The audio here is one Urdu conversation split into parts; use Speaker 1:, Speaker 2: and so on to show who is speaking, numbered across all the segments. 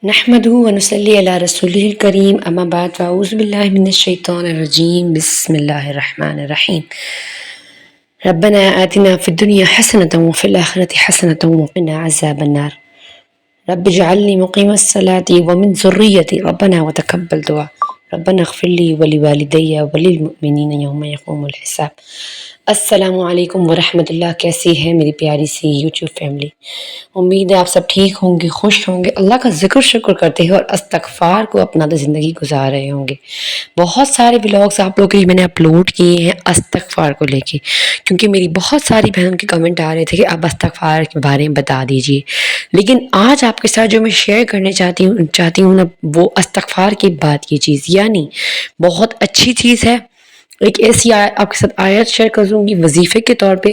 Speaker 1: نحمده ونصلي على رسوله الكريم اما بعد فاعوذ بالله من الشيطان الرجيم بسم الله الرحمن الرحيم ربنا آتنا في الدنيا حسنة وفي الآخرة حسنة وقنا عذاب النار رب اجعلني مقيم الصلاة ومن ذريتي ربنا وتقبل دعاء ربنا اغفر لي ولوالدي وللمؤمنين يوم يقوم الحساب۔ السلام علیکم ورحمۃ اللہ، کیسی ہے میری پیاری سی یوٹیوب فیملی؟ امید ہے آپ سب ٹھیک ہوں گے، خوش ہوں گے، اللہ کا ذکر شکر کرتے ہیں اور استغفار کو اپناتے زندگی گزار رہے ہوں گے۔ بہت سارے ولاگس آپ لوگوں کے لیے میں نے اپلوڈ کیے ہیں استغفار کو لے کے، کیونکہ میری بہت ساری بہنوں کے کمنٹ آ رہے تھے کہ آپ استغفار کے بارے میں بتا دیجئے۔ لیکن آج آپ کے ساتھ جو میں شیئر کرنے چاہتی ہوں نا، وہ استغفار کی بات کی چیز، یعنی بہت اچھی چیز ہے۔ ایک ایسی آپ کے ساتھ آیت شیئر کروں گی وظیفے کے طور پہ،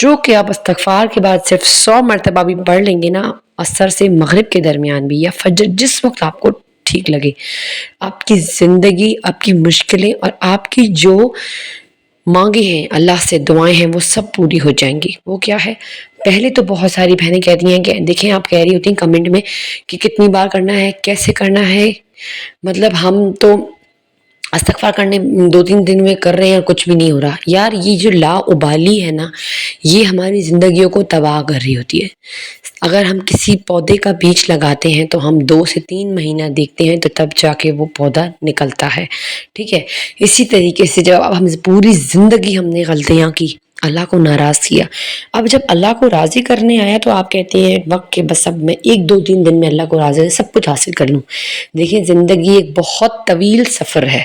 Speaker 1: جو کہ آپ استغفار کے بعد صرف 100 مرتبہ بھی پڑھ لیں گے نا، عصر سے مغرب کے درمیان بھی یا فجر، جس وقت آپ کو ٹھیک لگے، آپ کی زندگی، آپ کی مشکلیں اور آپ کی جو مانگے ہیں اللہ سے، دعائیں ہیں، وہ سب پوری ہو جائیں گی۔ وہ کیا ہے؟ پہلے تو بہت ساری بہنیں کہتی ہیں کہ دیکھیں، آپ کہہ رہی ہوتی ہیں کمنٹ میں کہ کتنی بار کرنا ہے، کیسے کرنا ہے، مطلب ہم تو استغفار کرنے 2-3 دن میں کر رہے ہیں اور کچھ بھی نہیں ہو رہا۔ یار، یہ جو لا ابالی ہے نا، یہ ہماری زندگیوں کو تباہ کر رہی ہوتی ہے۔ اگر ہم کسی پودے کا بیج لگاتے ہیں تو ہم 2 سے 3 مہینہ دیکھتے ہیں، تو تب جا کے وہ پودا نکلتا ہے، ٹھیک ہے؟ اسی طریقے سے جب ہم پوری زندگی ہم نے غلطیاں کی، اللہ کو ناراض کیا، اب جب اللہ کو راضی کرنے آیا تو آپ کہتے ہیں وقت کے بس اب میں 1-2-3 دن میں اللہ کو راضی سب کچھ حاصل کر لوں۔ دیکھیں، زندگی ایک بہت طویل سفر ہے۔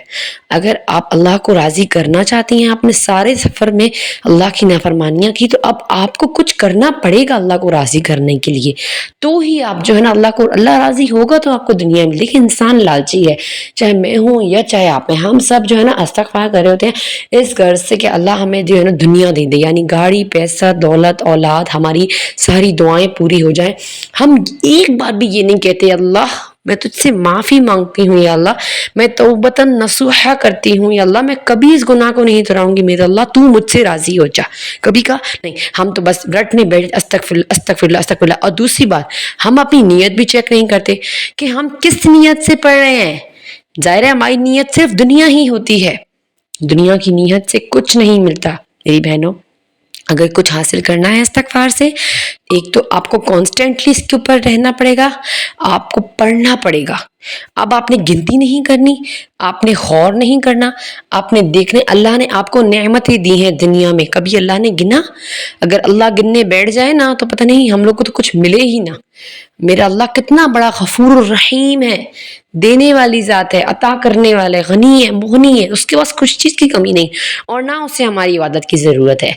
Speaker 1: اگر آپ اللہ کو راضی کرنا چاہتی ہیں، آپ نے سارے سفر میں اللہ کی نافرمانیاں کی، تو اب آپ کو کچھ کرنا پڑے گا اللہ کو راضی کرنے کے لیے، تو ہی آپ جو ہے نا اللہ راضی ہوگا تو آپ کو دنیا میں۔ لیکن انسان لالچی ہے، چاہے میں ہوں یا چاہے آپ ہیں، ہم سب جو ہے نا استغفار کر رہے ہوتے ہیں اس غرض سے کہ اللہ ہمیں جو ہے نا دنیا دے دے، یعنی گاڑی، پیسہ، دولت، اولاد، ہماری ساری دعائیں پوری ہو جائیں۔ ہم ایک بار بھی یہ نہیں کہتے اللہ میں تجھ سے معافی مانگتی ہوں، یا اللہ میں توبتاً نصوحہ کرتی ہوں، یا اللہ میں کبھی اس گناہ کو نہیں دہراؤں گی، میرا اللہ تو مجھ سے راضی ہو جا۔ کبھی کہا نہیں، ہم تو بس رٹنے بیٹھ استغفراللہ استغفراللہ استغفراللہ۔ اور دوسری بات، ہم اپنی نیت بھی چیک نہیں کرتے کہ ہم کس نیت سے پڑھ رہے ہیں۔ ظاہر ہے ہماری نیت صرف دنیا ہی ہوتی ہے، دنیا کی نیت سے کچھ نہیں ملتا میری بہنوں۔ اگر کچھ حاصل کرنا ہے استغفار سے، ایک تو آپ کو کانسٹنٹلی اس کے اوپر رہنا پڑے گا، آپ کو پڑھنا پڑے گا۔ اب آپ نے گنتی نہیں کرنی، آپ نے غور نہیں کرنا، آپ نے دیکھنے اللہ نے آپ کو نعمتیں دی ہیں دنیا میں، کبھی اللہ نے گنا؟ اگر اللہ گننے بیٹھ جائے نا تو پتہ نہیں ہم لوگ کو تو کچھ ملے ہی نہ۔ میرا اللہ کتنا بڑا غفور الرحیم ہے، دینے والی ذات ہے، عطا کرنے والے، غنی ہے، مغنی ہے، اس کے پاس کچھ چیز کی کمی نہیں، اور نہ اسے ہماری عبادت کی ضرورت ہے۔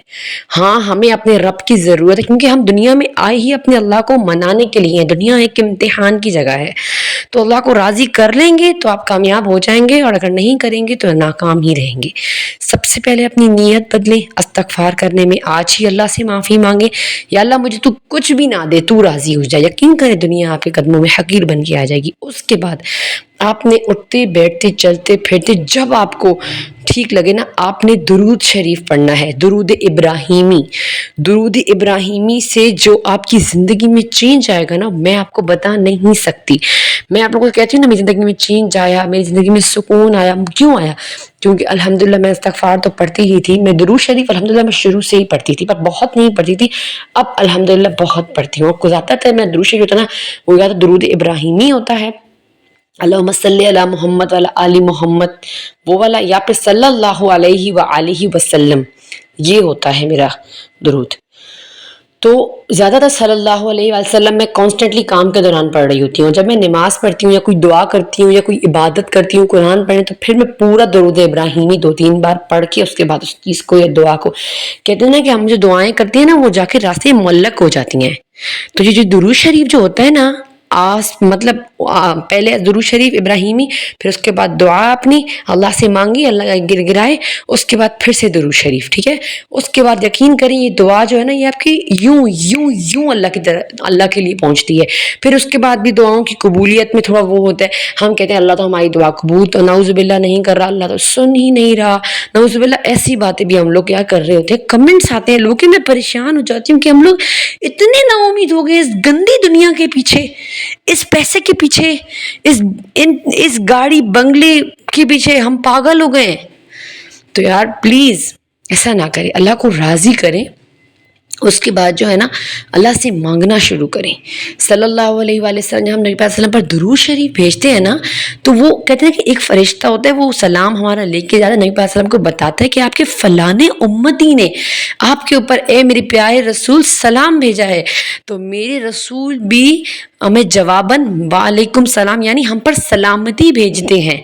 Speaker 1: ہاں، ہمیں اپنے رب کی ضرورت ہے، کیونکہ ہم دنیا میں آئے ہی اپنے اللہ کو منانے کے لیے ہیں۔ دنیا ایک امتحان کی جگہ ہے، تو اللہ کو راضی کر لیں گے تو آپ کامیاب ہو جائیں گے، اور اگر نہیں کریں گے تو ناکام ہی رہیں گے۔ سب سے پہلے اپنی نیت بدلیں، استغفار کرنے میں آج ہی اللہ سے معافی مانگیں، یا اللہ مجھے تو کچھ بھی نہ دے، تو راضی ہو جائے۔ یقین کریں دنیا آپ کے قدموں میں حقیر بن کے آ جائے گی۔ اس کے بعد آپ نے اٹھتے بیٹھتے چلتے پھرتے جب آپ کو ٹھیک لگے نا، آپ نے درود شریف پڑھنا ہے، درود ابراہیمی۔ درود ابراہیمی سے جو آپ کی زندگی میں چینج آئے گا نا، میں آپ کو بتا نہیں سکتی۔ میں آپ لوگوں کو کہتی ہوں نا میری زندگی میں چینج آیا، میری زندگی میں سکون آیا۔ کیوں آیا؟ کیونکہ الحمدللہ میں استغفار تو پڑھتی ہی تھی، میں درود شریف الحمدللہ میں شروع سے ہی پڑھتی تھی، پر بہت نہیں پڑھتی تھی، اب الحمدللہ بہت پڑھتی ہوں۔ زیادہ تر میں درود شریف ہوتا نا، وہ یا تو درود ابراہیمی ہوتا ہے، اللہم صلی علی محمد وعلی آل محمد، وہ والا، یا پھر صلی اللہ علیہ وآلہ وسلم، یہ ہوتا ہے میرا درود۔ تو زیادہ تر صلی اللہ علیہ وسلم میں کانسٹنٹلی کام کے دوران پڑھ رہی ہوتی ہوں۔ جب میں نماز پڑھتی ہوں یا کوئی دعا کرتی ہوں یا کوئی عبادت کرتی ہوں قرآن پڑھیں، تو پھر میں پورا درود ابراہیمی 2-3 بار پڑھ کے اس کے بعد اس چیز کو یا دعا کو، کہتے ہیں نا کہ ہم جو دعائیں کرتے ہیں نا، وہ جا کے راستے معلق ہو جاتی ہیں۔ تو یہ جو درود شریف جو ہوتا ہے نا، مطلب پہلے درود شریف ابراہیمی، پھر اس کے بعد دعا اپنی اللہ سے مانگی، اللہ گر گرائے، اس کے بعد پھر سے درود شریف، ٹھیک ہے؟ اس کے بعد یقین کریں یہ دعا جو ہے نا، یہ آپ کی یوں اللہ کی طرح اللہ کے لیے پہنچتی ہے۔ پھر اس کے بعد بھی دعاؤں کی قبولیت میں تھوڑا وہ ہوتا ہے، ہم کہتے ہیں اللہ تو ہماری دعا قبول تو نعوذ باللہ نہیں کر رہا، اللہ تو سن ہی نہیں رہا، نعوذ باللہ، ایسی باتیں بھی ہم لوگ کیا کر رہے ہوتے ہیں، کمنٹس آتے ہیں لوگ کہ میں پریشان ہو جاتی ہوں کہ ہم لوگ اتنے نا امید ہو گئے اس گندی دنیا کے پیچھے اس پیسے کے پیچھے، اس گاڑی بنگلے کے پیچھے ہم پاگل ہو گئے ہیں. تو یار پلیز ایسا نہ کریں، اللہ کو راضی کریں. اس کے بعد جو ہے نا اللہ سے مانگنا شروع کریں. صلی اللہ علیہ وآلہ وسلم جب ہم نبی پاک صلی اللہ علیہ وسلم پر درود شریف بھیجتے ہیں نا تو وہ کہتے ہیں کہ ایک فرشتہ ہوتا ہے، وہ سلام ہمارا لے کے جاتا ہے، نبی پاک صلی اللہ علیہ وسلم کو بتاتا ہے کہ آپ کے فلانے امتی نے آپ کے اوپر اے میرے پیارے رسول سلام بھیجا ہے. تو میرے رسول بھی ہمیں جواباً وعلیکم السلام یعنی ہم پر سلامتی بھیجتے ہیں.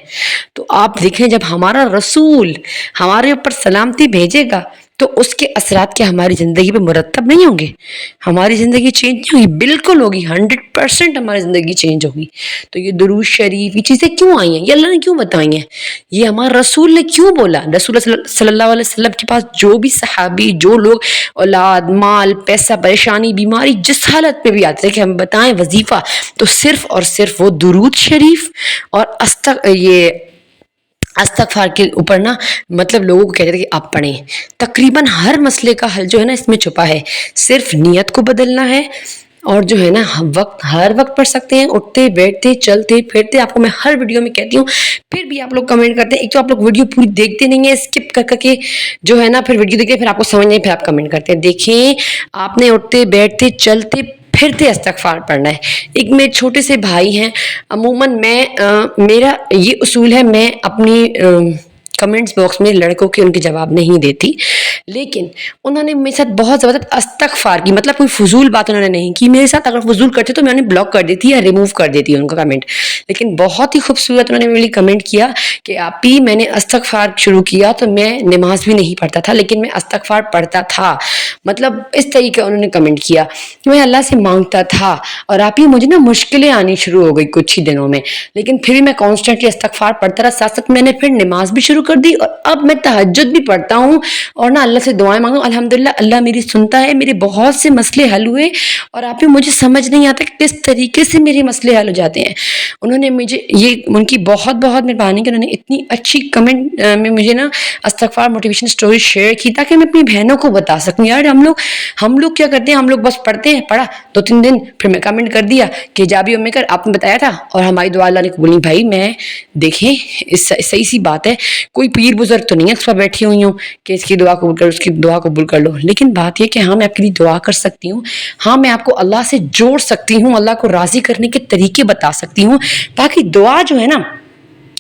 Speaker 1: تو آپ دیکھیں جب ہمارا رسول ہمارے اوپر سلامتی بھیجے گا تو اس کے اثرات کیا ہماری زندگی پہ مرتب نہیں ہوں گے؟ ہماری زندگی چینج نہیں ہوگی؟ بالکل ہوگی، 100% ہماری زندگی چینج ہوگی. تو یہ درود شریف یہ چیزیں کیوں آئی ہیں؟ یہ اللہ نے کیوں بتائی ہیں؟ یہ ہمارے رسول نے کیوں بولا؟ رسول صلی اللہ علیہ وسلم کے پاس جو بھی صحابی، جو لوگ اولاد، مال، پیسہ، پریشانی، بیماری جس حالت میں بھی آتے ہیں کہ ہم بتائیں وظیفہ، تو صرف اور صرف وہ درود شریف اور استغفار کے اوپر نا مطلب لوگوں کو کہتے تھے کہ آپ پڑھیں. تقریباً ہر مسئلے کا حل جو ہے نا اس میں چھپا ہے، صرف نیت کو بدلنا ہے. اور جو ہے نا ہر وقت پڑھ سکتے ہیں، اٹھتے بیٹھتے چلتے پھرتے. آپ کو میں ہر ویڈیو میں کہتی ہوں، پھر بھی آپ لوگ کمنٹ کرتے ہیں. ایک تو آپ لوگ ویڈیو پوری دیکھتے نہیں ہیں، اسکپ کر کے جو ہے نا پھر ویڈیو دیکھتے پھر آپ کو سمجھ نہیں، پھر آپ کمنٹ کرتے ہیں. دیکھیں آپ نے اٹھتے بیٹھتے چلتے پھرتے استغفار پڑھنا ہے. ایک میرے چھوٹے سے بھائی ہیں، عموماً میرا یہ اصول ہے، میں اپنی کمنٹس باکس میں لڑکوں کے ان کے جواب نہیں دیتی، لیکن انہوں نے میرے ساتھ بہت زبردست استغفار کی، مطلب کوئی فضول بات انہوں نے نہیں کی میرے ساتھ. اگر فضول کرتے تو میں انہیں بلاک کر دیتی یا ریموو کر دیتی ان کا کمنٹ. لیکن بہت ہی خوبصورت انہوں نے میرے لیے کمنٹ کیا کہ آپ ہی میں نے استغفار شروع کیا تو میں نماز بھی نہیں پڑھتا تھا لیکن میں استغفار پڑھتا تھا. مطلب اس طریقے انہوں نے کمنٹ کیا کہ میں اللہ سے مانگتا تھا اور آپ ہی مجھے نا مشکلیں آنی شروع ہو گئی کچھ ہی دنوں میں، لیکن پھر بھی میں کانسٹنٹلی استغفار پڑھتا رہا. ساتھ ساتھ میں نے پھر نماز بھی شروع کر دی اور اب میں تہجد بھی پڑھتا ہوں اور نا اللہ سے دعائیں مانگتا ہوں. الحمدللہ اللہ میری سنتا ہے، میرے بہت سے مسئلے حل ہوئے اور آپ ہی مجھے سمجھ نہیں آتا کہ کس طریقے سے میرے مسئلے حل ہو جاتے ہیں. انہوں نے مجھے یہ ان کی بہت بہت مہربانی کہ انہوں نے اتنی اچھی کمنٹ میں مجھے نا استغفار موٹیویشن سٹوری شیئر کی تاکہ میں اپنی بہنوں کو بتا سکوں. یار ہم لوگ کیا کرتے ہیں، ہم لوگ بس پڑھتے ہیں، پڑھا 2-3 دن پھر میں کمنٹ کر دیا کہ جابی امی کر آپ نے بتایا تھا اور ہماری دعا اللہ نے قبول نہیں. بھائی میں دیکھیں صحیح سی بات ہے، کوئی پیر بزرگ تو نہیں ہے اس پر بیٹھی ہوئی ہوں کہ اس کی دعا قبول کرو اس کی دعا قبول کر لو، لیکن بات یہ کہ ہاں میں آپ کے لیے دعا کر سکتی ہوں، ہاں میں آپ کو اللہ سے جوڑ سکتی ہوں، اللہ کو راضی کرنے کے طریقے بتا سکتی ہوں تاکہ دعا جو ہے نا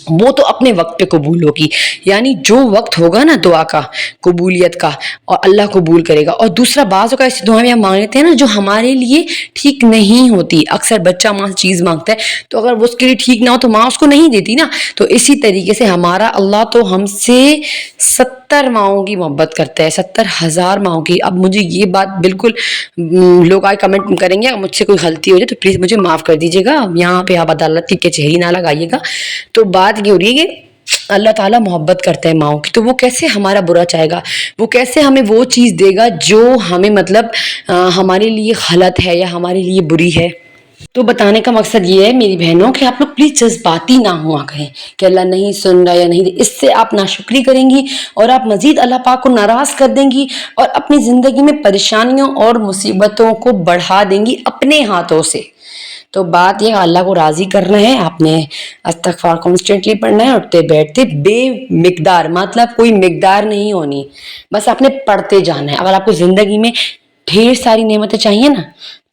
Speaker 1: وہ تو اپنے وقت پہ قبول ہوگی. یعنی جو وقت ہوگا نا دعا کا قبولیت کا اور اللہ قبول کرے گا. اور دوسرا بعض کا ایسی دعائیں ہم مانگ لیتے ہیں نا جو ہمارے لیے ٹھیک نہیں ہوتی. اکثر بچہ ماں سے چیز مانگتا ہے تو اگر وہ اس کے لیے ٹھیک نہ ہو تو ماں اس کو نہیں دیتی نا. تو اسی طریقے سے ہمارا اللہ تو ہم سے 70 ماؤں کی محبت کرتا ہے، 70,000 ماؤں کی. اب مجھے یہ بات بالکل لوگ آئے کمنٹ کریں گے، مجھ سے کوئی غلطی ہو جائے تو پلیز مجھے معاف کر دیجیے گا، یہاں پہ آپ عدالت کی کچہری نہ لگائیے گا. تو بات یہ ہو رہی ہے کہ اللہ تعالیٰ محبت کرتا ہے ماؤں کی، تو وہ کیسے ہمارا برا چاہے گا، وہ کیسے ہمیں وہ چیز دے گا جو ہمیں مطلب ہمارے لیے غلط ہے یا ہمارے لیے بری ہے. تو بتانے کا مقصد یہ ہے میری بہنوں کہ آپ لوگ پلیز جذباتی نہ ہوا کریں کہ اللہ نہیں سن رہا یا نہیں. اس سے آپ ناشکری کریں گی اور آپ مزید اللہ پاک کو ناراض کر دیں گی اور اپنی زندگی میں پریشانیوں اور مصیبتوں کو بڑھا دیں گی اپنے ہاتھوں سے. تو بات یہ اللہ کو راضی کرنا ہے، آپ نے استغفار کانسٹنٹلی پڑھنا ہے، اٹھتے بیٹھتے بے مقدار، مطلب کوئی مقدار نہیں ہونی، بس آپ نے پڑھتے جانا ہے. اگر آپ کو زندگی میں ڈھیر ساری نعمتیں چاہیے نا،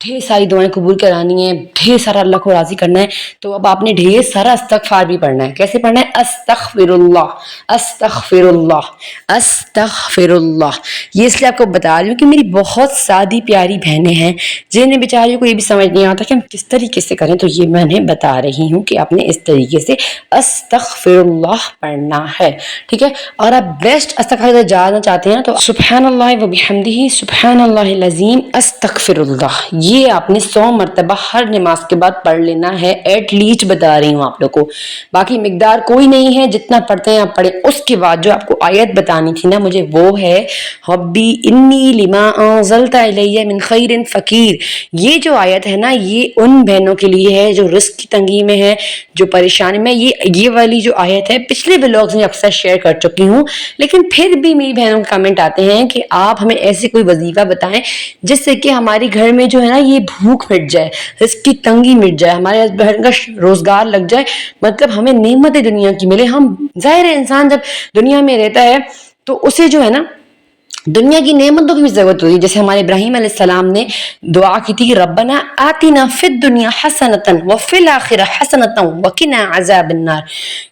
Speaker 1: ڈھیر ساری دعائیں قبول کرانی ہے، ڈھیر سارا اللہ کو راضی کرنا ہے، تو اب آپ نے ڈھیر سارا استغفار بھی پڑھنا ہے. کیسے پڑھنا ہے؟ استغفر اللہ استغفر اللہ استغفر اللہ. یہ اس لیے آپ کو بتا رہی ہوں کہ میری بہت سادی پیاری بہنیں ہیں جنہیں بیچاریوں کو یہ بھی سمجھ نہیں آتا کہ ہم کس طریقے سے کریں، تو یہ میں نے بتا رہی ہوں کہ آپ نے اس طریقے سے استغفر اللہ پڑھنا ہے. ٹھیک ہے؟ اور آپ بیسٹ استغفار جاننا چاہتے ہیں تو سبحان اللہ و بحمدہ سبحان اللہ العظیم استغفر اللہ، یہ آپ نے 100 مرتبہ ہر نماز کے بعد پڑھ لینا ہے. ایٹ لیسٹ بتا رہی ہوں آپ لوگ کو، باقی مقدار کوئی نہیں ہے، جتنا پڑھتے ہیں آپ پڑھیں. اس کے بعد جو آپ کو آیت بتانی تھی نا مجھے، وہ ہے ربی انی لما انزلت الی من خیر فقیر. یہ جو آیت ہے نا یہ ان بہنوں کے لیے ہے جو رزق کی تنگی میں ہے، جو پریشانی میں. یہ والی جو آیت ہے پچھلے ولاگز میں اکثر شیئر کر چکی ہوں، لیکن پھر بھی میری بہنوں کے کمنٹ آتے ہیں کہ آپ ہمیں ایسے کوئی وظیفہ بتائیں جس سے کہ ہمارے گھر میں جو ہے نا ہمارا یہ بھوک مٹ جائے، رزق کی تنگی مٹ جائے، ہمارے بہن کا روزگار لگ جائے، مطلب ہمیں نعمت دنیا کی ملے. ہم ظاہر ہے انسان جب دنیا میں رہتا ہے تو اسے جو ہے نا دنیا کی نعمتوں کی بھی ضرورت ہوتی ہے. جیسے ہمارے ابراہیم علیہ السلام نے دعا کی تھی کہ ربنا آتنا فی الدنیا حسنۃ وفی الآخرہ حسنۃ وقنا عذاب النار،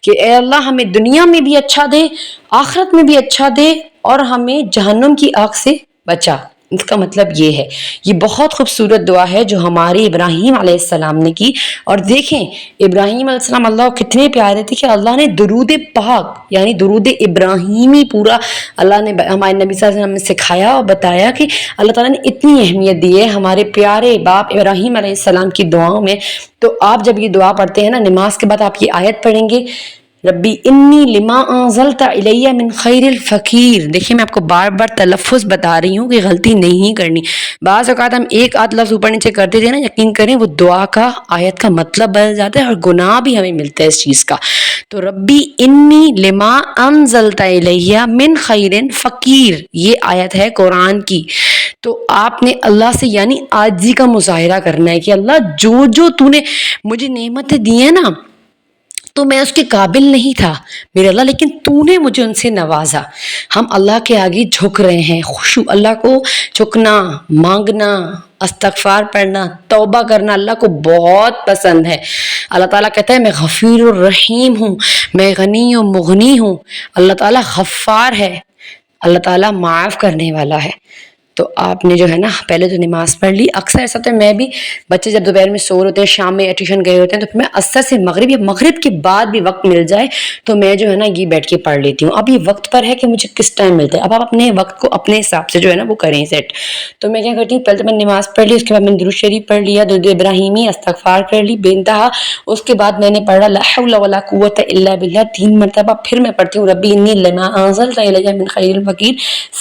Speaker 1: کہ اے اللہ ہمیں دنیا میں بھی اچھا دے، آخرت میں بھی اچھا دے، اور ہمیں جہنم کی آگ سے بچا. اس کا مطلب یہ ہے. یہ بہت خوبصورت دعا ہے جو ہمارے ابراہیم علیہ السلام نے کی. اور دیکھیں ابراہیم علیہ السلام اللہ کتنے پیارے تھے کہ اللہ نے درود پاک یعنی درود ابراہیمی پورا اللہ نے ہمارے نبی صلی اللہ علیہ وسلم نے سکھایا اور بتایا کہ اللہ تعالیٰ نے اتنی اہمیت دی ہے ہمارے پیارے باپ ابراہیم علیہ السلام کی دعاؤں میں. تو آپ جب یہ دعا پڑھتے ہیں نا نماز کے بعد آپ یہ آیت پڑھیں گے ربی انی لما انزلت الیہ من خیر الفقیر. دیکھیں میں آپ کو بار بار تلفظ بتا رہی ہوں کہ غلطی نہیں کرنی. بعض اوقات ہم ایک آدھ لفظ اوپر نیچے کرتے تھے نا، یقین کریں وہ دعا کا آیت کا مطلب بدل جاتا ہے اور گناہ بھی ہمیں ملتا ہے اس چیز کا. تو ربی انی لما انزلت الیہ من خیر فقیر، یہ آیت ہے قرآن کی. تو آپ نے اللہ سے یعنی عاجزی کا مظاہرہ کرنا ہے کہ اللہ جو تو نے مجھے نعمتیں دی ہیں نا تو میں اس کے قابل نہیں تھا میرے اللہ، لیکن تو نے مجھے ان سے نوازا. ہم اللہ کے آگے جھک رہے ہیں، اللہ کو جھکنا، مانگنا، استغفار پڑھنا، توبہ کرنا اللہ کو بہت پسند ہے. اللہ تعالیٰ کہتا ہے میں غفور الرحیم ہوں، میں غنی و مغنی ہوں. اللہ تعالیٰ غفار ہے، اللہ تعالیٰ معاف کرنے والا ہے. تو آپ نے جو ہے نا پہلے تو نماز پڑھ لی. اکثر ایسا ہوتا ہے میں بھی بچے جب دوپہر میں سو رہے ہوتے ہیں، شام میں ٹیوشن گئے ہوتے ہیں، تو پھر میں عصر سے مغرب یا مغرب کے بعد بھی وقت مل جائے تو میں جو ہے نا یہ بیٹھ کے پڑھ لیتی ہوں. اب یہ وقت پر ہے کہ مجھے کس ٹائم ملتا ہے. اب آپ اپنے وقت کو اپنے حساب سے جو ہے نا وہ کریں سیٹ. تو میں کیا کرتی ہوں پہلے تو میں نماز پڑھ لی، اس کے بعد میں نے درود شریف پڑھ لیا، درود ابراہیمی، استغفار کر لی بے انتہا. اس کے بعد میں نے پڑھا لا حول ولا قوت الا باللہ 3 مرتبہ. پھر میں پڑھتی ہوں ربی انی لما انزلت الیہ من خیر الفقیر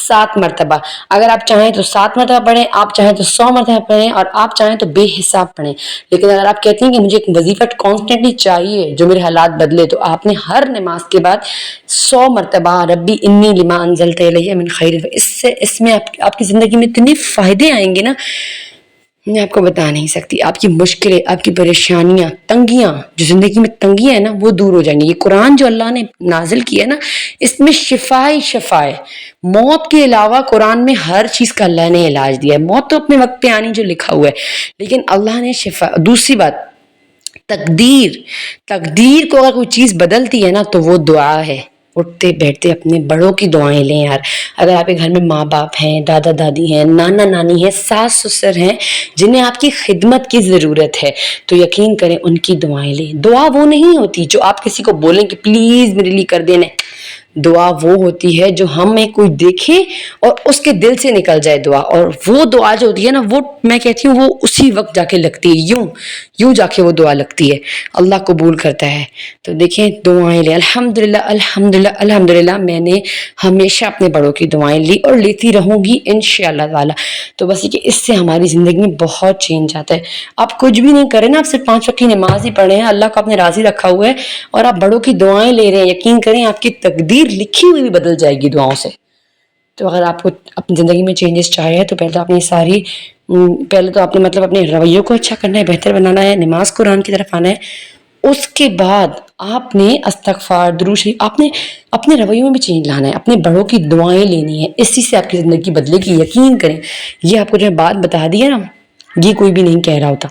Speaker 1: 7 مرتبہ. اگر آپ چاہیں تو 7 مرتبہ پڑھیں، آپ چاہیں تو 100 مرتبہ پڑھیں، اور آپ چاہیں تو بے حساب پڑھیں. لیکن اگر آپ کہتے ہیں کہ مجھے ایک وظیفہ کانسٹنٹلی چاہیے جو میرے حالات بدلے، تو آپ نے ہر نماز کے بعد 100 مرتبہ ربی انی لما انزلت الیہ من خیر. اس میں آپ کی زندگی میں اتنے فائدے آئیں گے نا میں آپ کو بتا نہیں سکتی. آپ کی مشکلیں، آپ کی پریشانیاں، تنگیاں، جو زندگی میں تنگیاں ہیں نا وہ دور ہو جائیں گی. یہ قرآن جو اللہ نے نازل کیا ہے نا اس میں شفا ہے. موت کے علاوہ قرآن میں ہر چیز کا اللہ نے علاج دیا ہے. موت تو اپنے وقت پہ آنی جو لکھا ہوا ہے، لیکن اللہ نے شفا. دوسری بات تقدیر کو اگر کوئی چیز بدلتی ہے نا تو وہ دعا ہے. اٹھتے بیٹھتے اپنے بڑوں کی دعائیں لیں یار. اگر آپ کے گھر میں ماں باپ ہیں، دادا دادی ہیں، نانا نانی ہیں، ساس سسر ہیں جنہیں آپ کی خدمت کی ضرورت ہے تو یقین کریں ان کی دعائیں لیں. دعا وہ نہیں ہوتی جو آپ کسی کو بولیں کہ پلیز میرے لیے کر دینے. دعا وہ ہوتی ہے جو ہمیں کوئی دیکھے اور اس کے دل سے نکل جائے دعا. اور وہ دعا جو ہوتی ہے نا وہ میں کہتی ہوں وہ اسی وقت جا کے لگتی ہے، یوں جا کے وہ دعا لگتی ہے، اللہ قبول کرتا ہے. تو دیکھیں دعائیں لیں. الحمدللہ میں نے ہمیشہ اپنے بڑوں کی دعائیں لی اور لیتی رہوں گی انشاءاللہ تعالی. تو بس یہ کہ اس سے ہماری زندگی میں بہت چینج آتا ہے. آپ کچھ بھی نہیں کریں نا، آپ صرف 5 وقت کی نماز ہی پڑھے ہیں، اللہ کو آپ نے راضی رکھا ہوا ہے اور آپ بڑوں کی دعائیں لے رہے ہیں، یقین کریں آپ کی تقدیر لکھی ہوئی بھی بدل جائے گی دعاؤں سے. تو اگر آپ کو اپنی زندگی میں چینجز چاہیے تو پہلے تو آپ نے مطلب اپنے رویوں کو اچھا کرنا ہے، بہتر بنانا ہے، نماز قرآن کی طرف آنا ہے. اس کے بعد آپ نے استغفار، درود شریف، آپ نے اپنے رویوں میں بھی چینج لانا ہے، اپنے بڑوں کی دعائیں لینی ہے. اسی سے آپ کی زندگی بدلے گی. یقین کریں یہ آپ کو جو بات بتا دی ہے نا یہ کوئی بھی نہیں کہہ رہا ہوتا.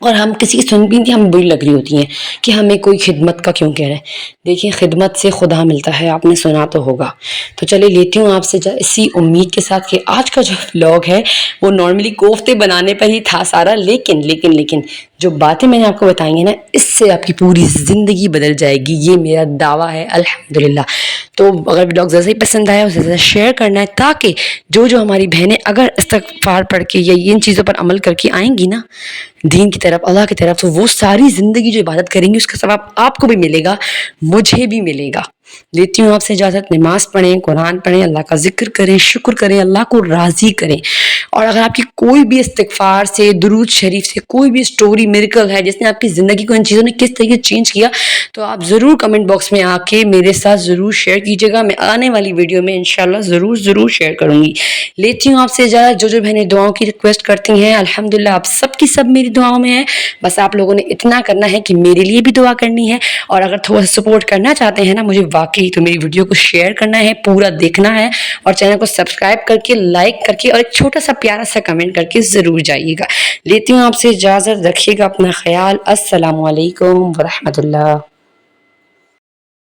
Speaker 1: اور ہم کسی کی سن بھی نہیں، ہمیں بری لگ رہی ہوتی ہیں کہ ہمیں کوئی خدمت کا کیوں کہہ رہے ہیں. دیکھیں خدمت سے خدا ملتا ہے، آپ نے سنا تو ہوگا. تو چلے لیتی ہوں آپ سے اسی امید کے ساتھ کہ آج کا جو ولاگ ہے وہ نارملی کوفتے بنانے پر ہی تھا سارا، لیکن جو باتیں میں نے آپ کو بتائیں گے نا اس سے آپ کی پوری زندگی بدل جائے گی، یہ میرا دعویٰ ہے الحمدللہ. تو اگر ولاگ زیادہ ہی پسند آیا اسے زیادہ شیئر کرنا ہے تاکہ جو ہماری بہنیں اگر استغفار پڑھ کے یا ان چیزوں پر عمل کر کے آئیں گی نا دین کی طرف، اللہ کی طرف، تو وہ ساری زندگی جو عبادت کریں گی اس کا ثواب آپ کو بھی ملے گا، مجھے بھی ملے گا. لیتی ہوں آپ سے اجازت. نماز پڑھیں، قرآن پڑھیں، اللہ کا ذکر کریں، شکر کریں، اللہ کو راضی کریں اور اگر آپ کی کوئی بھی استغفار سے، درود شریف سے کوئی بھی اسٹوری میریکل ہے جس نے آپ کی زندگی کو ان چیزوں نے کس طریقے چینج کیا، تو آپ ضرور کمنٹ باکس میں آ کے میرے ساتھ ضرور شیئر کیجیے گا. میں آنے والی ویڈیو میں انشاءاللہ ضرور شیئر کروں گی. لیتی ہوں آپ سے اجازت. جو بہنیں دعاؤں کی ریکویسٹ کرتی ہیں الحمدللہ آپ سب کی سب میری دعاؤں میں ہیں. بس آپ لوگوں نے اتنا کرنا ہے کہ میرے لیے بھی دعا کرنی ہے، اور اگر تھوڑا سپورٹ کرنا چاہتے ہیں نا مجھے واقعی، تو میری ویڈیو کو شیئر کرنا ہے، پورا دیکھنا ہے، اور چینل کو سبسکرائب کر کے لائک کر کے اور ایک چھوٹا سا پیارا سا کمنٹ کر کے ضرور جائیے گا. لیتی ہوں آپ سے اجازت. رکھیے گا اپنا خیال. السلام علیکم ورحمۃ اللہ.